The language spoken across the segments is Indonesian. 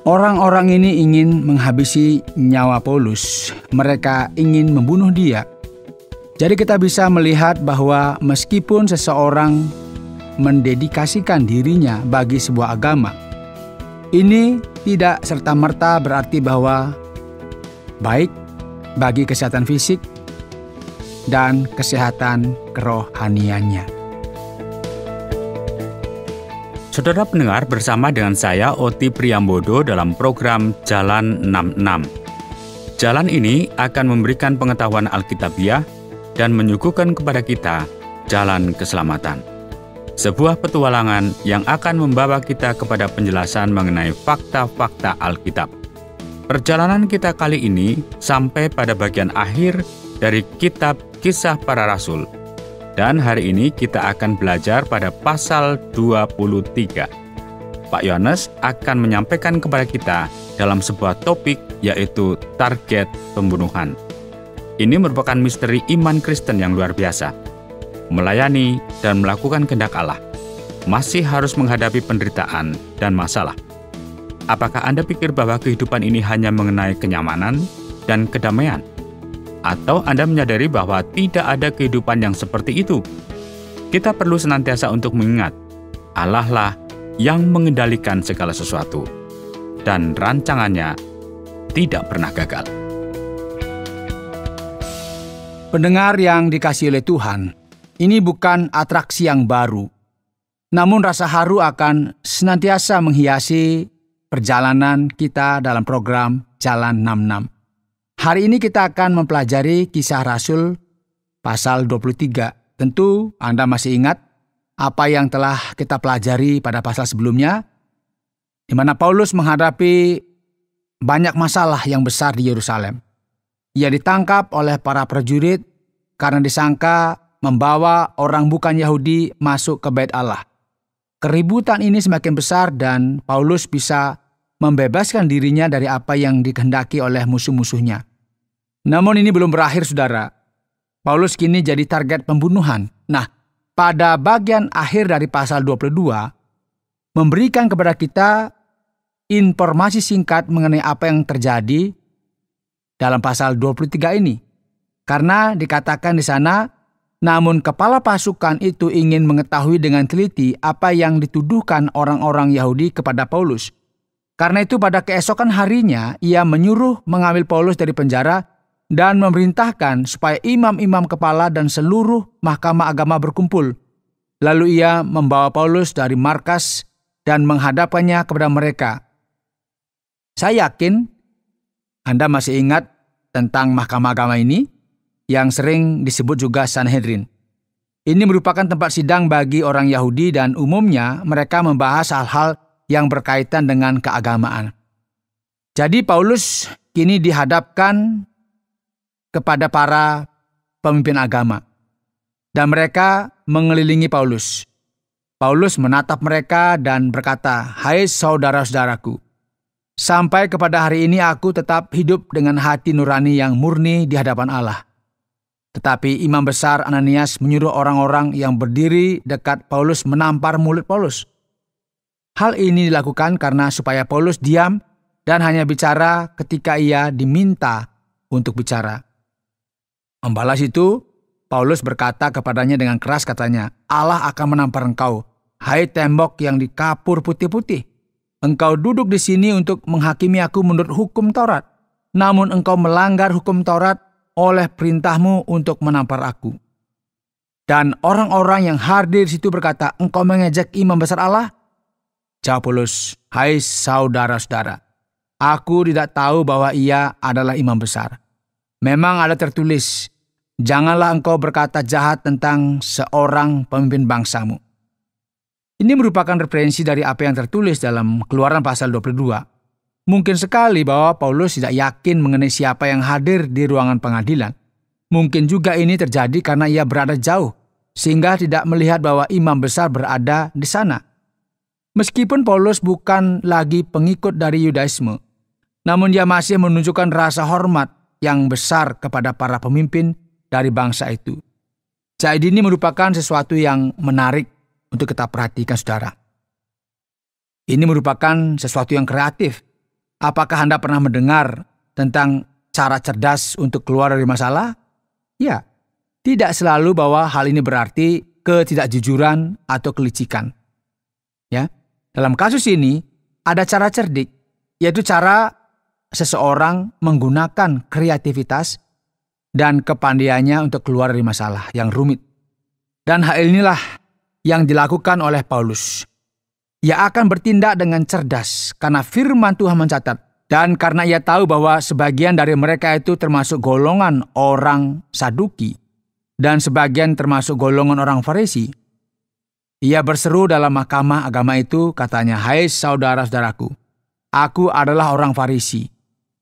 Orang-orang ini ingin menghabisi nyawa Paulus. Mereka ingin membunuh dia. Jadi kita bisa melihat bahwa meskipun seseorang mendedikasikan dirinya bagi sebuah agama, ini tidak serta-merta berarti bahwa baik bagi kesehatan fisik dan kesehatan kerohaniannya. Saudara pendengar, bersama dengan saya Oti Priambodo dalam program Jalan 66. Jalan ini akan memberikan pengetahuan Alkitabiah dan menyuguhkan kepada kita jalan keselamatan. Sebuah petualangan yang akan membawa kita kepada penjelasan mengenai fakta-fakta Alkitab. Perjalanan kita kali ini sampai pada bagian akhir dari kitab Kisah Para Rasul. Dan hari ini kita akan belajar pada pasal 23. Pak Yohanes akan menyampaikan kepada kita dalam sebuah topik, yaitu target pembunuhan. Ini merupakan misteri iman Kristen yang luar biasa. Melayani dan melakukan kehendak Allah masih harus menghadapi penderitaan dan masalah. Apakah Anda pikir bahwa kehidupan ini hanya mengenai kenyamanan dan kedamaian? Atau Anda menyadari bahwa tidak ada kehidupan yang seperti itu? Kita perlu senantiasa untuk mengingat, Allah lah yang mengendalikan segala sesuatu, dan rancangannya tidak pernah gagal. Pendengar yang dikasihi oleh Tuhan, ini bukan atraksi yang baru, namun rasa haru akan senantiasa menghiasi perjalanan kita dalam program Jalan 66. Hari ini kita akan mempelajari Kisah Rasul pasal 23. Tentu Anda masih ingat apa yang telah kita pelajari pada pasal sebelumnya, di mana Paulus menghadapi banyak masalah yang besar di Yerusalem. Ia ditangkap oleh para prajurit karena disangka membawa orang bukan Yahudi masuk ke Bait Allah. Keributan ini semakin besar dan Paulus bisa membebaskan dirinya dari apa yang dikehendaki oleh musuh-musuhnya. Namun ini belum berakhir, saudara. Paulus kini jadi target pembunuhan. Nah, pada bagian akhir dari pasal 22, memberikan kepada kita informasi singkat mengenai apa yang terjadi dalam pasal 23 ini. Karena dikatakan di sana, namun kepala pasukan itu ingin mengetahui dengan teliti apa yang dituduhkan orang-orang Yahudi kepada Paulus. Karena itu pada keesokan harinya, ia menyuruh mengambil Paulus dari penjara dan memerintahkan supaya imam-imam kepala dan seluruh mahkamah agama berkumpul. Lalu ia membawa Paulus dari markas dan menghadapkannya kepada mereka. Saya yakin Anda masih ingat tentang mahkamah agama ini yang sering disebut juga Sanhedrin. Ini merupakan tempat sidang bagi orang Yahudi dan umumnya mereka membahas hal-hal yang berkaitan dengan keagamaan. Jadi Paulus kini dihadapkan kepada para pemimpin agama. Dan mereka mengelilingi Paulus. Paulus menatap mereka dan berkata, "Hai saudara-saudaraku, sampai kepada hari ini aku tetap hidup dengan hati nurani yang murni di hadapan Allah." Tetapi imam besar Ananias menyuruh orang-orang yang berdiri dekat Paulus menampar mulut Paulus. Hal ini dilakukan karena supaya Paulus diam dan hanya bicara ketika ia diminta untuk bicara. Membalas itu, Paulus berkata kepadanya dengan keras, katanya, "Allah akan menampar engkau, hai tembok yang dikapur putih-putih. Engkau duduk di sini untuk menghakimi aku menurut hukum Taurat. Namun engkau melanggar hukum Taurat oleh perintahmu untuk menampar aku." Dan orang-orang yang hadir di situ berkata, "Engkau mengejek imam besar Allah?" Jawab Paulus, "Hai saudara-saudara, aku tidak tahu bahwa ia adalah imam besar. Memang ada tertulis, janganlah engkau berkata jahat tentang seorang pemimpin bangsamu." Ini merupakan referensi dari apa yang tertulis dalam Keluaran pasal 22. Mungkin sekali bahwa Paulus tidak yakin mengenai siapa yang hadir di ruangan pengadilan. Mungkin juga ini terjadi karena ia berada jauh, sehingga tidak melihat bahwa imam besar berada di sana. Meskipun Paulus bukan lagi pengikut dari Yudaisme, namun dia masih menunjukkan rasa hormat yang besar kepada para pemimpin dari bangsa itu. Jadi ini merupakan sesuatu yang menarik untuk kita perhatikan, saudara. Ini merupakan sesuatu yang kreatif, Apakah Anda pernah mendengar tentang cara cerdas untuk keluar dari masalah? Ya, tidak selalu bahwa hal ini berarti ketidakjujuran atau kelicikan. Ya, dalam kasus ini ada cara cerdik, yaitu cara seseorang menggunakan kreativitas dan kepandaiannya untuk keluar dari masalah yang rumit. Dan hal inilah yang dilakukan oleh Paulus. Ia akan bertindak dengan cerdas karena firman Tuhan mencatat, dan karena ia tahu bahwa sebagian dari mereka itu termasuk golongan orang Saduki dan sebagian termasuk golongan orang Farisi. Ia berseru dalam mahkamah agama itu, katanya, "Hai saudara-saudaraku, aku adalah orang Farisi,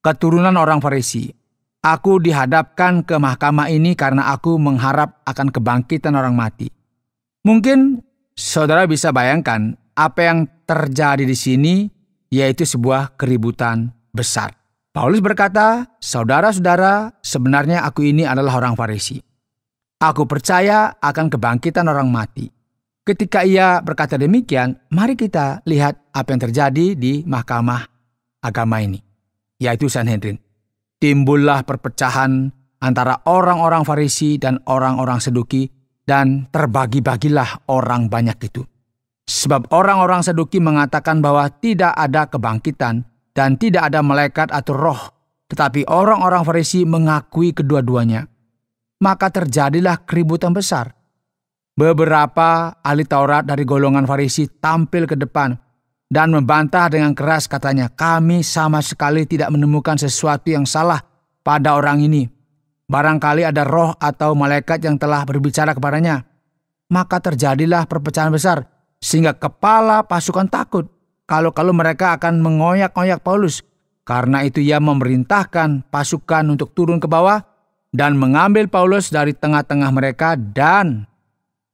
keturunan orang Farisi. Aku dihadapkan ke mahkamah ini karena aku mengharap akan kebangkitan orang mati." Mungkin saudara bisa bayangkan apa yang terjadi di sini, yaitu sebuah keributan besar. Paulus berkata, "Saudara-saudara, sebenarnya aku ini adalah orang Farisi. Aku percaya akan kebangkitan orang mati." Ketika ia berkata demikian, mari kita lihat apa yang terjadi di mahkamah agama ini, yaitu Sanhedrin. Timbullah perpecahan antara orang-orang Farisi dan orang-orang Saduki, dan terbagi-bagilah orang banyak itu. Sebab orang-orang Saduki mengatakan bahwa tidak ada kebangkitan dan tidak ada malaikat atau roh, tetapi orang-orang Farisi mengakui kedua-duanya. Maka terjadilah keributan besar. Beberapa ahli Taurat dari golongan Farisi tampil ke depan dan membantah dengan keras, katanya, "Kami sama sekali tidak menemukan sesuatu yang salah pada orang ini. Barangkali ada roh atau malaikat yang telah berbicara kepadanya." Maka terjadilah perpecahan besar, sehingga kepala pasukan takut kalau mereka akan mengoyak-ngoyak Paulus. Karena itu ia memerintahkan pasukan untuk turun ke bawah dan mengambil Paulus dari tengah-tengah mereka dan,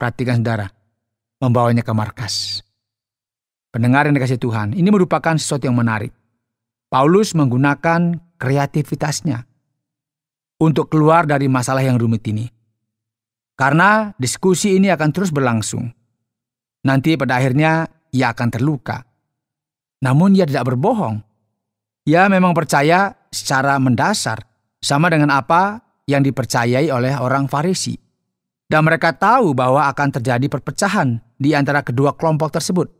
perhatikan saudara, membawanya ke markas. Pendengar yang dikasihi Tuhan, ini merupakan sesuatu yang menarik. Paulus menggunakan kreativitasnya untuk keluar dari masalah yang rumit ini. Karena diskusi ini akan terus berlangsung. Nanti pada akhirnya ia akan terluka. Namun ia tidak berbohong. Ia memang percaya secara mendasar, sama dengan apa yang dipercayai oleh orang Farisi. Dan mereka tahu bahwa akan terjadi perpecahan di antara kedua kelompok tersebut.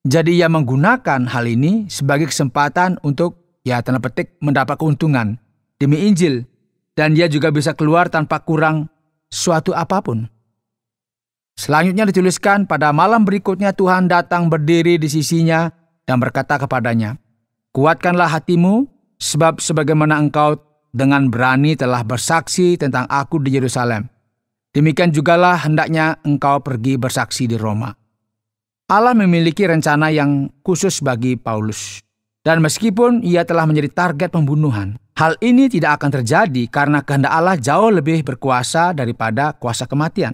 Jadi ia menggunakan hal ini sebagai kesempatan untuk, tanda petik, mendapat keuntungan demi Injil. Dan ia juga bisa keluar tanpa kurang suatu apapun. Selanjutnya dituliskan, pada malam berikutnya Tuhan datang berdiri di sisinya dan berkata kepadanya, "Kuatkanlah hatimu, sebab sebagaimana engkau dengan berani telah bersaksi tentang aku di Yerusalem, demikian jugalah hendaknya engkau pergi bersaksi di Roma." Allah memiliki rencana yang khusus bagi Paulus. Dan meskipun ia telah menjadi target pembunuhan, hal ini tidak akan terjadi karena kehendak Allah jauh lebih berkuasa daripada kuasa kematian.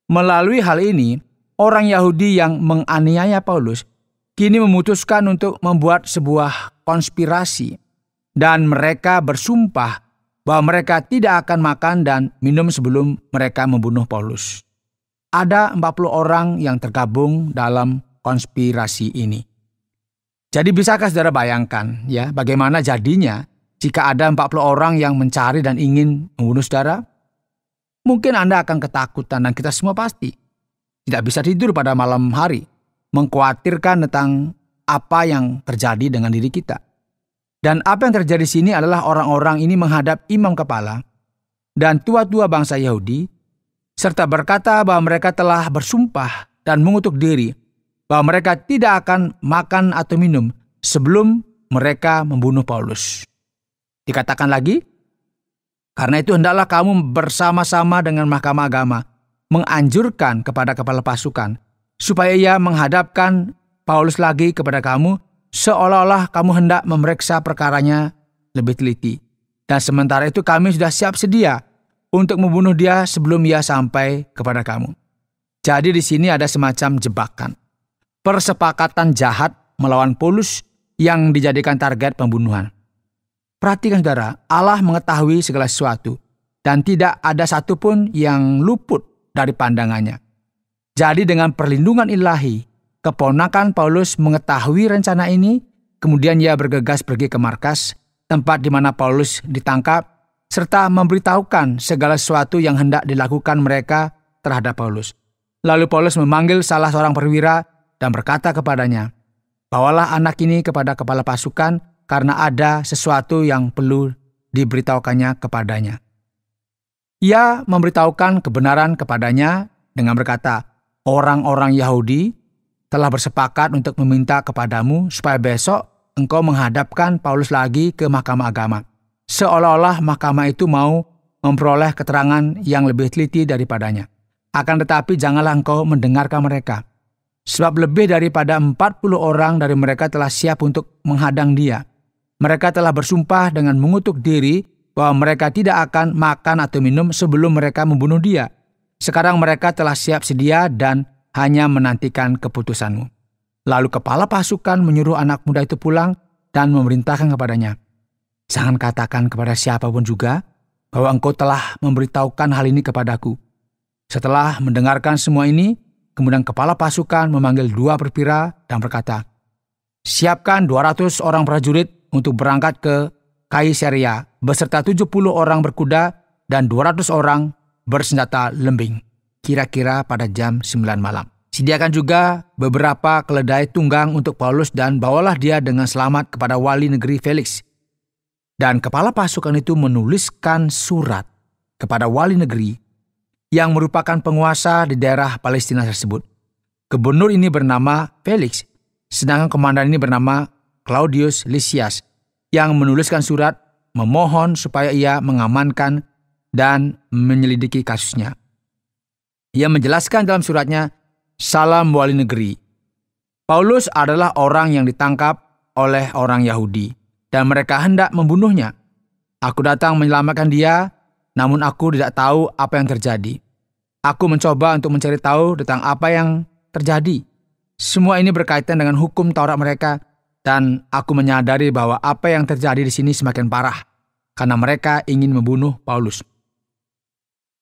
Melalui hal ini, orang Yahudi yang menganiaya Paulus kini memutuskan untuk membuat sebuah konspirasi. Dan mereka bersumpah bahwa mereka tidak akan makan dan minum sebelum mereka membunuh Paulus. Ada 40 orang yang tergabung dalam konspirasi ini. Jadi bisakah saudara bayangkan bagaimana jadinya jika ada 40 orang yang mencari dan ingin membunuh saudara? Mungkin Anda akan ketakutan, dan kita semua pasti tidak bisa tidur pada malam hari, mengkhawatirkan tentang apa yang terjadi dengan diri kita. Dan apa yang terjadi di sini adalah orang-orang ini menghadap imam kepala dan tua-tua bangsa Yahudi, serta berkata bahwa mereka telah bersumpah dan mengutuk diri bahwa mereka tidak akan makan atau minum sebelum mereka membunuh Paulus. Dikatakan lagi, karena itu hendaklah kamu bersama-sama dengan mahkamah agama menganjurkan kepada kepala pasukan supaya ia menghadapkan Paulus lagi kepada kamu, seolah-olah kamu hendak memeriksa perkaranya lebih teliti. Dan sementara itu kami sudah siap sedia untuk membunuh dia sebelum ia sampai kepada kamu. Jadi di sini ada semacam jebakan, persepakatan jahat melawan Paulus yang dijadikan target pembunuhan. Perhatikan saudara, Allah mengetahui segala sesuatu dan tidak ada satupun yang luput dari pandangannya. Jadi dengan perlindungan ilahi, keponakan Paulus mengetahui rencana ini Kemudian ia bergegas pergi ke markas, tempat di mana Paulus ditangkap, serta memberitahukan segala sesuatu yang hendak dilakukan mereka terhadap Paulus. Lalu Paulus memanggil salah seorang perwira dan berkata kepadanya, "Bawalah anak ini kepada kepala pasukan, karena ada sesuatu yang perlu diberitahukannya kepadanya." Ia memberitahukan kebenaran kepadanya dengan berkata, "Orang-orang Yahudi telah bersepakat untuk meminta kepadamu supaya besok engkau menghadapkan Paulus lagi ke mahkamah agama. Seolah-olah mahkamah itu mau memperoleh keterangan yang lebih teliti daripadanya. Akan tetapi janganlah engkau mendengarkan mereka. Sebab lebih daripada 40 orang dari mereka telah siap untuk menghadang dia. Mereka telah bersumpah dengan mengutuk diri bahwa mereka tidak akan makan atau minum sebelum mereka membunuh dia. Sekarang mereka telah siap sedia dan hanya menantikan keputusanmu." Lalu kepala pasukan menyuruh anak muda itu pulang dan memerintahkan kepadanya, "Jangan katakan kepada siapapun juga bahwa engkau telah memberitahukan hal ini kepadaku." Setelah mendengarkan semua ini, kemudian kepala pasukan memanggil 2 perwira dan berkata, "Siapkan 200 orang prajurit untuk berangkat ke Kaisarea beserta 70 orang berkuda dan 200 orang bersenjata lembing, kira-kira pada jam 9 malam. Sediakan juga beberapa keledai tunggang untuk Paulus dan bawalah dia dengan selamat kepada wali negeri Felix." Dan kepala pasukan itu menuliskan surat kepada wali negeri yang merupakan penguasa di daerah Palestina tersebut. Gubernur ini bernama Felix, sedangkan komandan ini bernama Claudius Lysias, yang menuliskan surat memohon supaya ia mengamankan dan menyelidiki kasusnya. Ia menjelaskan dalam suratnya, "Salam wali negeri. Paulus adalah orang yang ditangkap oleh orang Yahudi dan mereka hendak membunuhnya. Aku datang menyelamatkan dia, namun aku tidak tahu apa yang terjadi. Aku mencoba untuk mencari tahu tentang apa yang terjadi. Semua ini berkaitan dengan hukum Taurat mereka dan aku menyadari bahwa apa yang terjadi di sini semakin parah karena mereka ingin membunuh Paulus.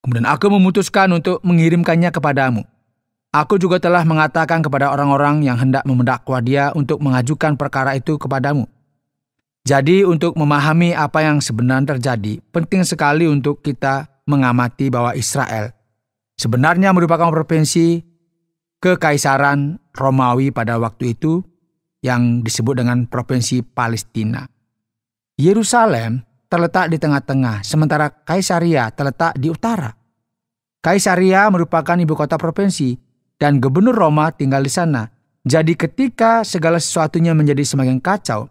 Kemudian aku memutuskan untuk mengirimkannya kepadamu. Aku juga telah mengatakan kepada orang-orang yang hendak mendakwa dia untuk mengajukan perkara itu kepadamu. Jadi untuk memahami apa yang sebenarnya terjadi, penting sekali untuk kita mengamati bahwa Israel sebenarnya merupakan provinsi kekaisaran Romawi pada waktu itu yang disebut dengan provinsi Palestina. Yerusalem terletak di tengah-tengah, sementara Kaisaria terletak di utara. Kaisaria merupakan ibu kota provinsi, dan gubernur Roma tinggal di sana. Jadi ketika segala sesuatunya menjadi semakin kacau,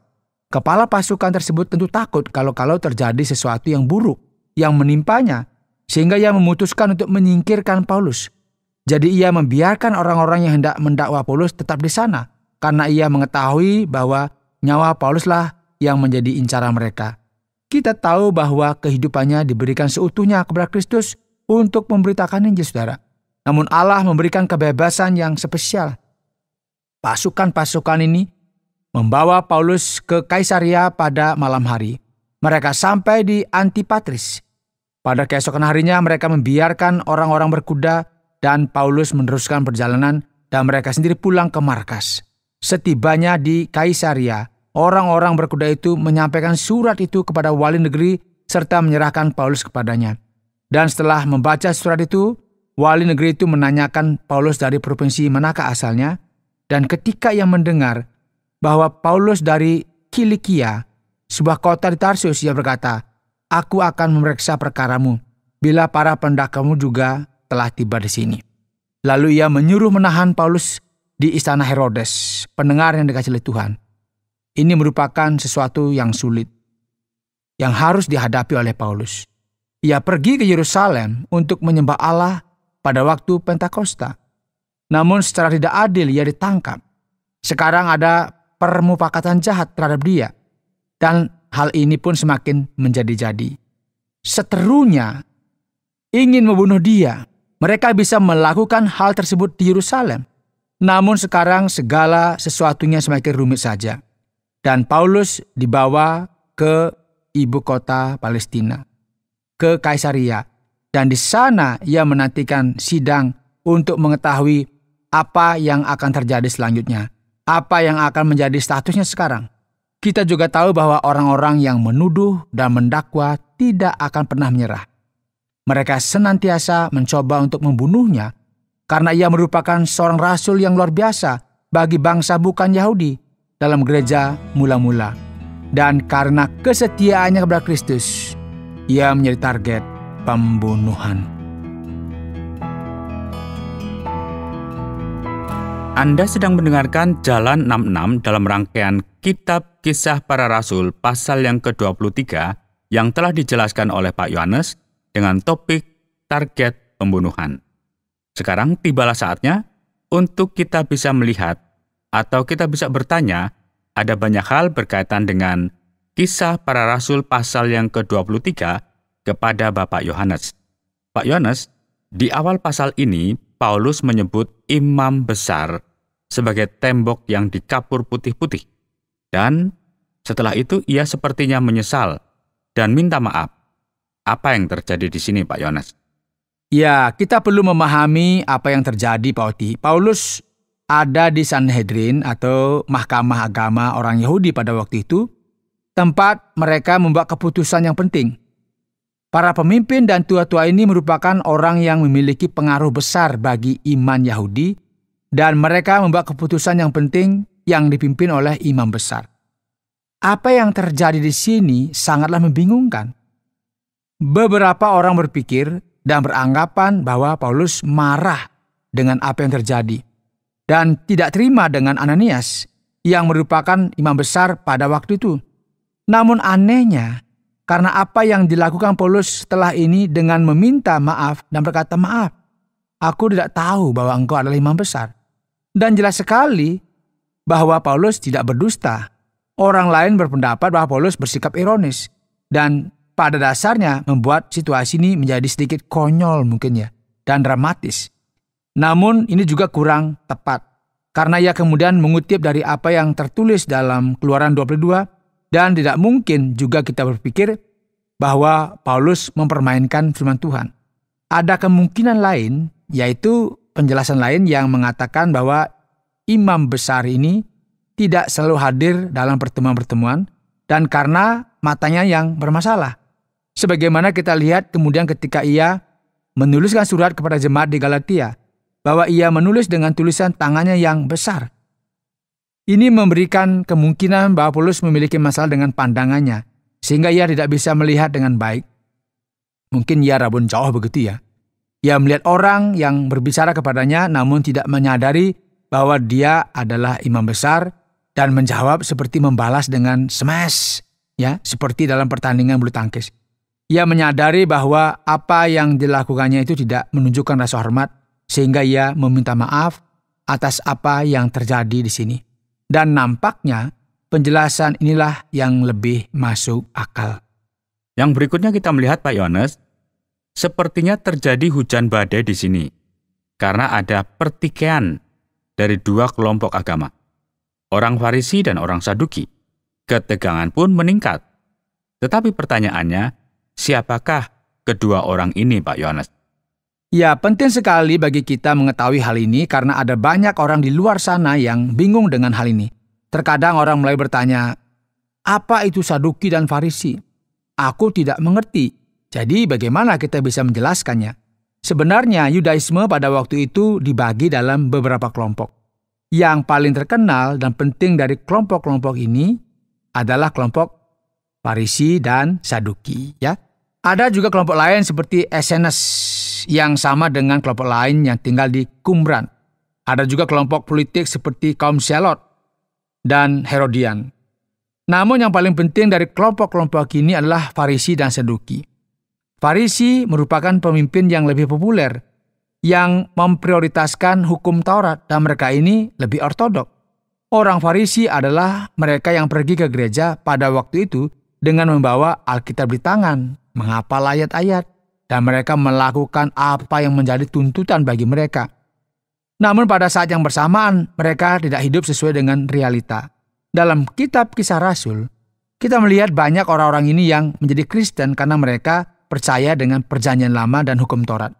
kepala pasukan tersebut tentu takut kalau terjadi sesuatu yang buruk yang menimpanya, sehingga ia memutuskan untuk menyingkirkan Paulus. Jadi ia membiarkan orang-orang yang hendak mendakwa Paulus tetap di sana, karena ia mengetahui bahwa nyawa Pauluslah yang menjadi incaran mereka. Kita tahu bahwa kehidupannya diberikan seutuhnya kepada Kristus untuk memberitakan Injil, saudara. Namun Allah memberikan kebebasan yang spesial. Pasukan-pasukan ini membawa Paulus ke Kaisaria pada malam hari. Mereka sampai di Antipatris. Pada keesokan harinya mereka membiarkan orang-orang berkuda dan Paulus meneruskan perjalanan dan mereka sendiri pulang ke markas. Setibanya di Kaisaria, orang-orang berkuda itu menyampaikan surat itu kepada wali negeri serta menyerahkan Paulus kepadanya. Dan setelah membaca surat itu, wali negeri itu menanyakan Paulus dari provinsi manakah asalnya, dan ketika ia mendengar bahwa Paulus dari Kilikia, sebuah kota di Tarsus, ia berkata, "Aku akan memeriksa perkaramu bila para pendakwamu juga telah tiba di sini." Lalu ia menyuruh menahan Paulus di istana Herodes, pendengar yang dikasihi oleh Tuhan. Ini merupakan sesuatu yang sulit yang harus dihadapi oleh Paulus. Ia pergi ke Yerusalem untuk menyembah Allah pada waktu Pentakosta. Namun secara tidak adil ia ditangkap. Sekarang ada permufakatan jahat terhadap dia. Dan hal ini pun semakin menjadi-jadi. Seterunya ingin membunuh dia. Mereka bisa melakukan hal tersebut di Yerusalem. Namun sekarang segala sesuatunya semakin rumit saja. Dan Paulus dibawa ke ibu kota Palestina, ke Kaisaria. Dan di sana ia menantikan sidang untuk mengetahui apa yang akan terjadi selanjutnya. Apa yang akan menjadi statusnya sekarang. Kita juga tahu bahwa orang-orang yang menuduh dan mendakwa tidak akan pernah menyerah. Mereka senantiasa mencoba untuk membunuhnya karena ia merupakan seorang rasul yang luar biasa bagi bangsa bukan Yahudi dalam gereja mula-mula. Dan karena kesetiaannya kepada Kristus, ia menjadi target pembunuhan. Anda sedang mendengarkan Jalan 66 dalam rangkaian Kitab Kisah Para Rasul pasal yang ke-23 yang telah dijelaskan oleh Pak Yohanes dengan topik target pembunuhan. Sekarang tibalah saatnya untuk kita bisa melihat atau kita bisa bertanya, ada banyak hal berkaitan dengan Kisah Para Rasul pasal yang ke-23 kepada Bapak Yohanes. Pak Yohanes, di awal pasal ini Paulus menyebut imam besar sebagai tembok yang dikapur putih-putih. Dan setelah itu ia sepertinya menyesal dan minta maaf. Apa yang terjadi di sini, Pak Yohanes? Ya, kita perlu memahami apa yang terjadi, Pak Oti. Paulus ada di Sanhedrin atau mahkamah agama orang Yahudi pada waktu itu, tempat mereka membuat keputusan yang penting. Para pemimpin dan tua-tua ini merupakan orang yang memiliki pengaruh besar bagi iman Yahudi, dan mereka membuat keputusan yang penting yang dipimpin oleh imam besar. Apa yang terjadi di sini sangatlah membingungkan. Beberapa orang berpikir dan beranggapan bahwa Paulus marah dengan apa yang terjadi dan tidak terima dengan Ananias yang merupakan imam besar pada waktu itu. Namun anehnya, karena apa yang dilakukan Paulus setelah ini dengan meminta maaf dan berkata, "Maaf, aku tidak tahu bahwa engkau adalah imam besar." Dan jelas sekali bahwa Paulus tidak berdusta. Orang lain berpendapat bahwa Paulus bersikap ironis dan pada dasarnya membuat situasi ini menjadi sedikit konyol mungkin ya, dan dramatis. Namun ini juga kurang tepat, karena ia kemudian mengutip dari apa yang tertulis dalam Keluaran 22, dan tidak mungkin juga kita berpikir bahwa Paulus mempermainkan firman Tuhan. Ada kemungkinan lain, yaitu penjelasan lain yang mengatakan bahwa imam besar ini tidak selalu hadir dalam pertemuan-pertemuan dan karena matanya yang bermasalah. Sebagaimana kita lihat kemudian ketika ia menuliskan surat kepada jemaat di Galatia, bahwa ia menulis dengan tulisan tangannya yang besar. Ini memberikan kemungkinan bahwa Paulus memiliki masalah dengan pandangannya, sehingga ia tidak bisa melihat dengan baik. Mungkin ia rabun jauh begitu ya. Ia melihat orang yang berbicara kepadanya namun tidak menyadari bahwa dia adalah imam besar dan menjawab seperti membalas dengan smash, ya, seperti dalam pertandingan bulu tangkis. Ia menyadari bahwa apa yang dilakukannya itu tidak menunjukkan rasa hormat sehingga ia meminta maaf atas apa yang terjadi di sini. Dan nampaknya penjelasan inilah yang lebih masuk akal. Yang berikutnya kita melihat Pak Yohanes, sepertinya terjadi hujan badai di sini karena ada pertikaian dari dua kelompok agama, orang Farisi dan orang Saduki. Ketegangan pun meningkat. Tetapi pertanyaannya, siapakah kedua orang ini, Pak Yohanes? Ya, penting sekali bagi kita mengetahui hal ini karena ada banyak orang di luar sana yang bingung dengan hal ini. Terkadang orang mulai bertanya, apa itu Saduki dan Farisi? Aku tidak mengerti. Jadi bagaimana kita bisa menjelaskannya? Sebenarnya Yudaisme pada waktu itu dibagi dalam beberapa kelompok. Yang paling terkenal dan penting dari kelompok-kelompok ini adalah kelompok Farisi dan Saduki, ya. Ada juga kelompok lain seperti Essenes yang sama dengan kelompok lain yang tinggal di Qumran. Ada juga kelompok politik seperti kaum Zelot dan Herodian. Namun yang paling penting dari kelompok-kelompok ini adalah Farisi dan Saduki. Farisi merupakan pemimpin yang lebih populer, yang memprioritaskan hukum Taurat dan mereka ini lebih ortodok. Orang Farisi adalah mereka yang pergi ke gereja pada waktu itu dengan membawa Alkitab di tangan, menghafal ayat-ayat, dan mereka melakukan apa yang menjadi tuntutan bagi mereka. Namun pada saat yang bersamaan, mereka tidak hidup sesuai dengan realita. Dalam kitab Kisah Rasul, kita melihat banyak orang-orang ini yang menjadi Kristen karena mereka percaya dengan perjanjian lama dan hukum Taurat.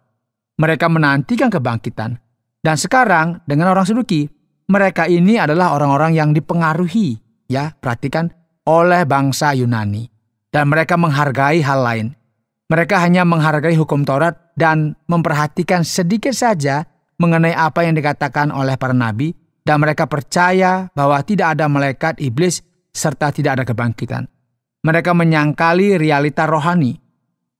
Mereka menantikan kebangkitan. Dan sekarang dengan orang Saduki, mereka ini adalah orang-orang yang dipengaruhi. Ya, perhatikan, oleh bangsa Yunani. Dan mereka menghargai hal lain. Mereka hanya menghargai hukum Taurat dan memperhatikan sedikit saja mengenai apa yang dikatakan oleh para nabi, dan mereka percaya bahwa tidak ada malaikat, iblis, serta tidak ada kebangkitan. Mereka menyangkali realita rohani.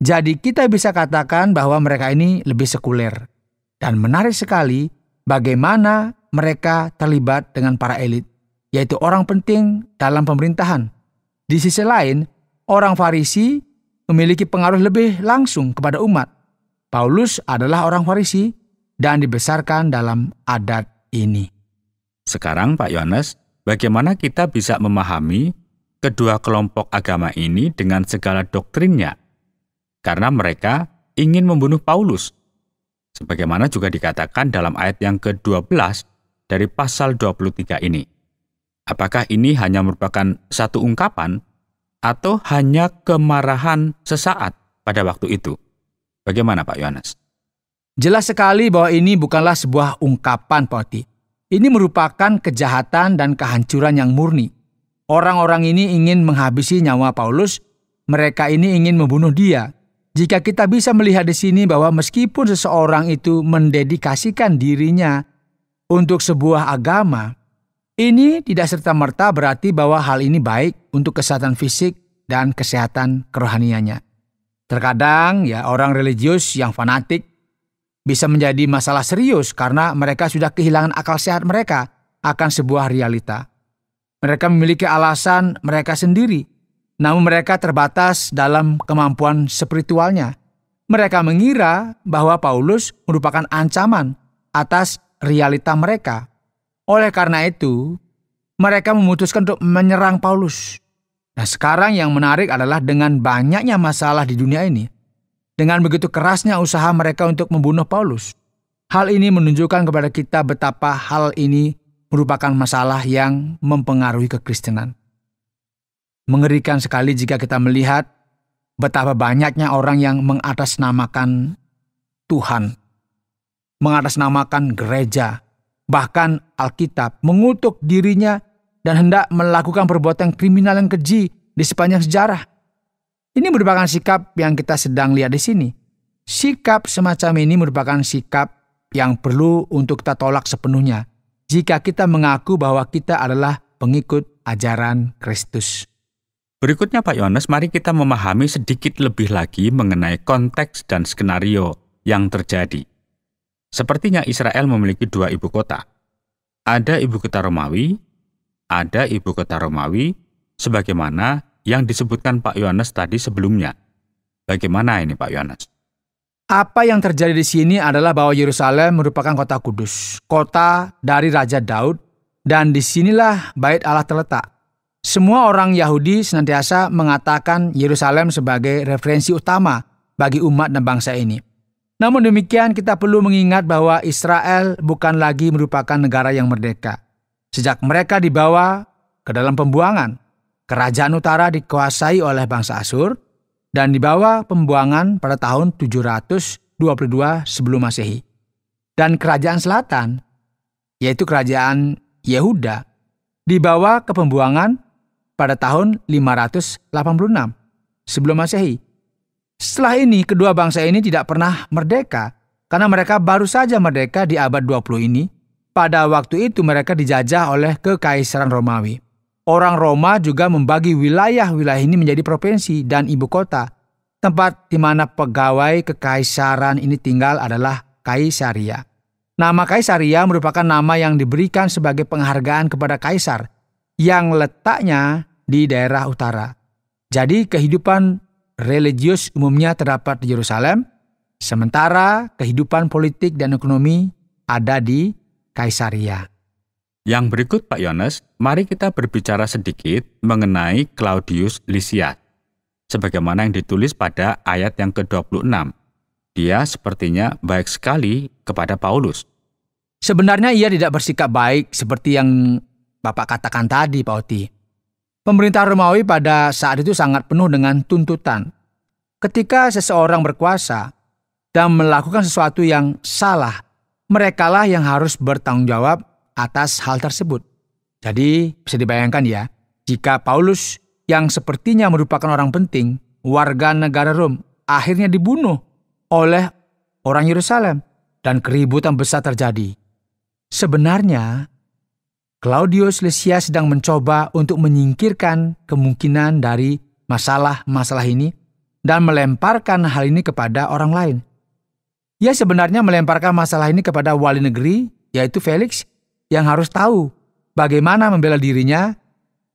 Jadi kita bisa katakan bahwa mereka ini lebih sekuler. Dan menarik sekali bagaimana mereka terlibat dengan para elit, yaitu orang penting dalam pemerintahan. Di sisi lain, orang Farisi memiliki pengaruh lebih langsung kepada umat. Paulus adalah orang Farisi dan dibesarkan dalam adat ini. Sekarang Pak Yohanes, bagaimana kita bisa memahami kedua kelompok agama ini dengan segala doktrinnya? Karena mereka ingin membunuh Paulus. Sebagaimana juga dikatakan dalam ayat yang ke-12 dari pasal 23 ini. Apakah ini hanya merupakan satu ungkapan atau hanya kemarahan sesaat pada waktu itu? Bagaimana Pak Yohanes? Jelas sekali bahwa ini bukanlah sebuah ungkapan, Pak Oti. Ini merupakan kejahatan dan kehancuran yang murni. Orang-orang ini ingin menghabisi nyawa Paulus. Mereka ini ingin membunuh dia. Jika kita bisa melihat di sini bahwa meskipun seseorang itu mendedikasikan dirinya untuk sebuah agama, ini tidak serta-merta berarti bahwa hal ini baik untuk kesehatan fisik dan kesehatan kerohaniannya. Terkadang orang religius yang fanatik bisa menjadi masalah serius karena mereka sudah kehilangan akal sehat mereka akan sebuah realita. Mereka memiliki alasan mereka sendiri, namun mereka terbatas dalam kemampuan spiritualnya. Mereka mengira bahwa Paulus merupakan ancaman atas realita mereka. Oleh karena itu, mereka memutuskan untuk menyerang Paulus. Nah, sekarang yang menarik adalah dengan banyaknya masalah di dunia ini, dengan begitu kerasnya usaha mereka untuk membunuh Paulus. Hal ini menunjukkan kepada kita betapa hal ini merupakan masalah yang mempengaruhi kekristenan. Mengerikan sekali jika kita melihat betapa banyaknya orang yang mengatasnamakan Tuhan, mengatasnamakan gereja, bahkan Alkitab, mengutuk dirinya dan hendak melakukan perbuatan kriminal yang keji di sepanjang sejarah. Ini merupakan sikap yang kita sedang lihat di sini. Sikap semacam ini merupakan sikap yang perlu untuk kita tolak sepenuhnya jika kita mengaku bahwa kita adalah pengikut ajaran Kristus. Berikutnya Pak Yohanes, mari kita memahami sedikit lebih lagi mengenai konteks dan skenario yang terjadi. Sepertinya Israel memiliki dua ibu kota. Ada ibu kota Romawi, sebagaimana yang disebutkan Pak Yohanes tadi sebelumnya. Bagaimana ini Pak Yohanes? Apa yang terjadi di sini adalah bahwa Yerusalem merupakan kota kudus, kota dari Raja Daud, dan disinilah Bait Allah terletak. Semua orang Yahudi senantiasa mengatakan Yerusalem sebagai referensi utama bagi umat dan bangsa ini. Namun demikian kita perlu mengingat bahwa Israel bukan lagi merupakan negara yang merdeka. Sejak mereka dibawa ke dalam pembuangan, kerajaan utara dikuasai oleh bangsa Asyur dan dibawa pembuangan pada tahun 722 sebelum Masehi. Dan kerajaan selatan, yaitu kerajaan Yehuda, dibawa ke pembuangan pada tahun 586 sebelum Masehi. Setelah ini, kedua bangsa ini tidak pernah merdeka karena mereka baru saja merdeka di abad 20 ini. Pada waktu itu mereka dijajah oleh Kekaisaran Romawi. Orang Roma juga membagi wilayah-wilayah ini menjadi provinsi dan ibu kota. Tempat di mana pegawai kekaisaran ini tinggal adalah Kaisaria. Nama Kaisaria merupakan nama yang diberikan sebagai penghargaan kepada kaisar yang letaknya di daerah utara. Jadi kehidupan religius umumnya terdapat di Yerusalem, sementara kehidupan politik dan ekonomi ada di Kaisaria. Yang berikut Pak Yohanes, mari kita berbicara sedikit mengenai Claudius Lysias. Sebagaimana yang ditulis pada ayat yang ke-26. Dia sepertinya baik sekali kepada Paulus. Sebenarnya ia tidak bersikap baik seperti yang Bapak katakan tadi, Pak Oti. Pemerintah Romawi pada saat itu sangat penuh dengan tuntutan. Ketika seseorang berkuasa dan melakukan sesuatu yang salah, merekalah yang harus bertanggung jawab atas hal tersebut. Jadi bisa dibayangkan ya, jika Paulus yang sepertinya merupakan orang penting, warga negara Rom, akhirnya dibunuh oleh orang Yerusalem dan keributan besar terjadi. Sebenarnya, Claudius Lysias sedang mencoba untuk menyingkirkan kemungkinan dari masalah-masalah ini dan melemparkan hal ini kepada orang lain. Ia sebenarnya melemparkan masalah ini kepada wali negeri, yaitu Felix, yang harus tahu bagaimana membela dirinya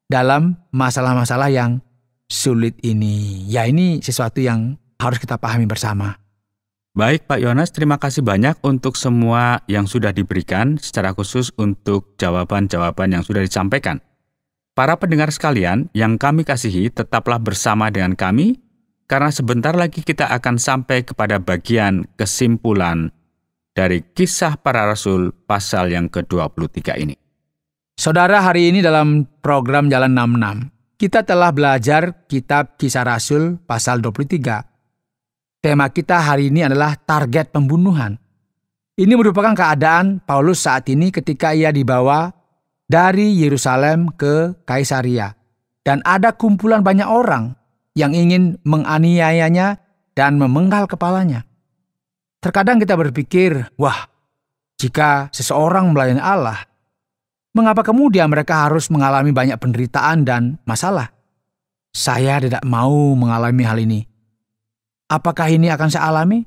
dalam masalah-masalah yang sulit ini. Ya, ini sesuatu yang harus kita pahami bersama. Baik Pak Yohanes, terima kasih banyak untuk semua yang sudah diberikan, secara khusus untuk jawaban-jawaban yang sudah disampaikan. Para pendengar sekalian yang kami kasihi, tetaplah bersama dengan kami, karena sebentar lagi kita akan sampai kepada bagian kesimpulan dari Kisah Para Rasul pasal yang ke-23 ini. Saudara, hari ini dalam program Jalan 66, kita telah belajar kitab Kisah Rasul pasal 23. Tema kita hari ini adalah target pembunuhan. Ini merupakan keadaan Paulus saat ini ketika ia dibawa dari Yerusalem ke Kaisaria. Dan ada kumpulan banyak orang yang ingin menganiayanya dan memenggal kepalanya. Terkadang kita berpikir, wah, jika seseorang melayani Allah, mengapa kemudian mereka harus mengalami banyak penderitaan dan masalah? Saya tidak mau mengalami hal ini. Apakah ini akan saya alami?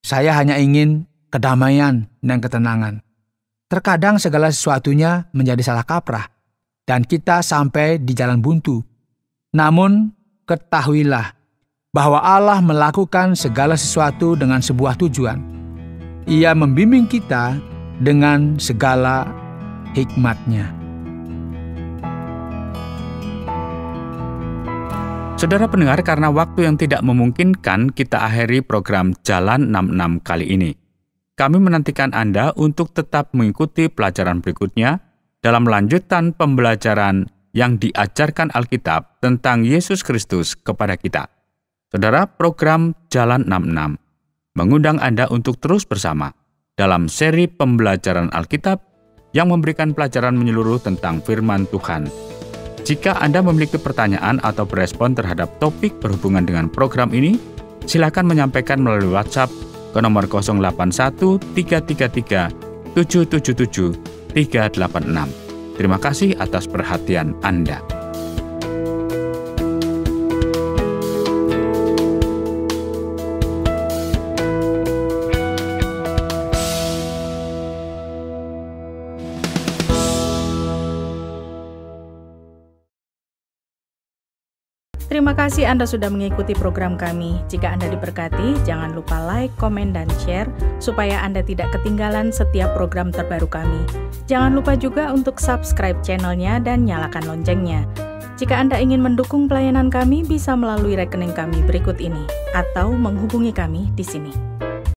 Saya hanya ingin kedamaian dan ketenangan. Terkadang segala sesuatunya menjadi salah kaprah, dan kita sampai di jalan buntu. Namun, ketahuilah bahwa Allah melakukan segala sesuatu dengan sebuah tujuan. Ia membimbing kita dengan segala hikmat-Nya. Saudara pendengar, karena waktu yang tidak memungkinkan, kita akhiri program Jalan 66 kali ini. Kami menantikan Anda untuk tetap mengikuti pelajaran berikutnya dalam lanjutan pembelajaran yang diajarkan Alkitab tentang Yesus Kristus kepada kita. Saudara, program Jalan 66 mengundang Anda untuk terus bersama dalam seri pembelajaran Alkitab yang memberikan pelajaran menyeluruh tentang firman Tuhan. Jika Anda memiliki pertanyaan atau berespon terhadap topik berhubungan dengan program ini, silakan menyampaikan melalui WhatsApp ke nomor 081 333 777 386. Terima kasih atas perhatian Anda. Terima kasih Anda sudah mengikuti program kami. Jika Anda diberkati, jangan lupa like, komen, dan share supaya Anda tidak ketinggalan setiap program terbaru kami. Jangan lupa juga untuk subscribe channelnya dan nyalakan loncengnya. Jika Anda ingin mendukung pelayanan kami, bisa melalui rekening kami berikut ini atau menghubungi kami di sini.